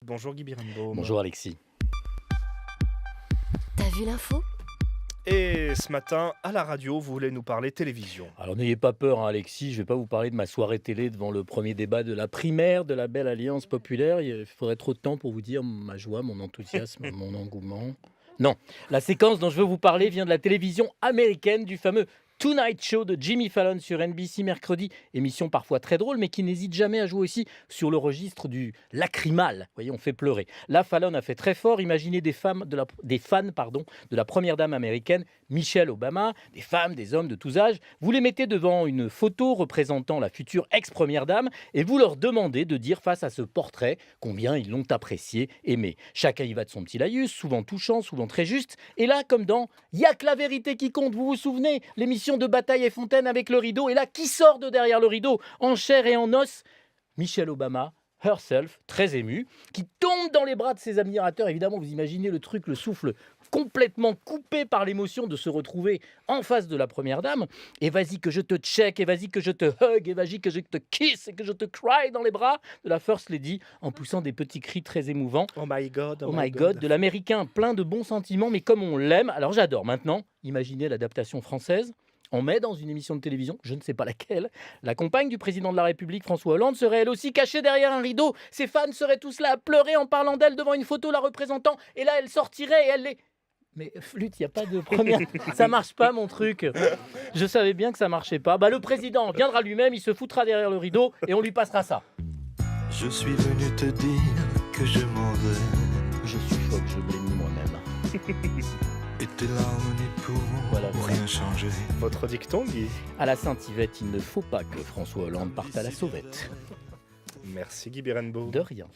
Bonjour Guy Birenbaum. Bonjour Alexis. T'as vu l'info? Et ce matin, à la radio, vous voulez nous parler télévision. Alors n'ayez pas peur Alexis, je ne vais pas vous parler de ma soirée télé devant le premier débat de la primaire de la belle alliance populaire. Il faudrait trop de temps pour vous dire ma joie, mon enthousiasme, mon engouement. Non, la séquence dont je veux vous parler vient de la télévision américaine, du fameux Tonight Show de Jimmy Fallon sur NBC mercredi. Émission parfois très drôle, mais qui n'hésite jamais à jouer aussi sur le registre du lacrymal. Vous voyez, on fait pleurer. Là, Fallon a fait très fort. Imaginez des fans de la première dame américaine, Michelle Obama, des femmes, des hommes de tous âges. Vous les mettez devant une photo représentant la future ex-première dame et vous leur demandez de dire face à ce portrait combien ils l'ont apprécié, aimé. Chacun y va de son petit laïus, souvent touchant, souvent très juste. Et là, comme dans Y'a que la vérité qui compte, vous vous souvenez, l'émission de Bataille et Fontaine avec le rideau. Et là, qui sort de derrière le rideau, en chair et en os? Michelle Obama, herself, très émue, qui tombe dans les bras de ses admirateurs. Évidemment, vous imaginez le truc, le souffle complètement coupé par l'émotion de se retrouver en face de la première dame. Et vas-y que je te check, et vas-y que je te hug, et vas-y que je te kiss, et que je te cry dans les bras de la First Lady, en poussant des petits cris très émouvants. Oh my God, Oh my God, de l'américain plein de bons sentiments, mais comme on l'aime. Alors j'adore. Maintenant, imaginez l'adaptation française. On met dans une émission de télévision, je ne sais pas laquelle, la compagne du président de la République, François Hollande, serait elle aussi cachée derrière un rideau. Ses fans seraient tous là à pleurer en parlant d'elle devant une photo la représentant. Et là, elle sortirait et elle les... Mais flûte, il n'y a pas de première... Ça marche pas, mon truc. Je savais bien que ça marchait pas. Le président viendra lui-même, il se foutra derrière le rideau et on lui passera ça. Je suis venu te dire que je m'en vais. Je suffoque, je blêmis moi-même. Et tes larmes n'y pourront Voilà. rien changer. Votre dicton, Guy. À la Saint-Yvette, il ne faut pas que François Hollande parte à la sauvette. Merci Guy Birenbaum. De rien.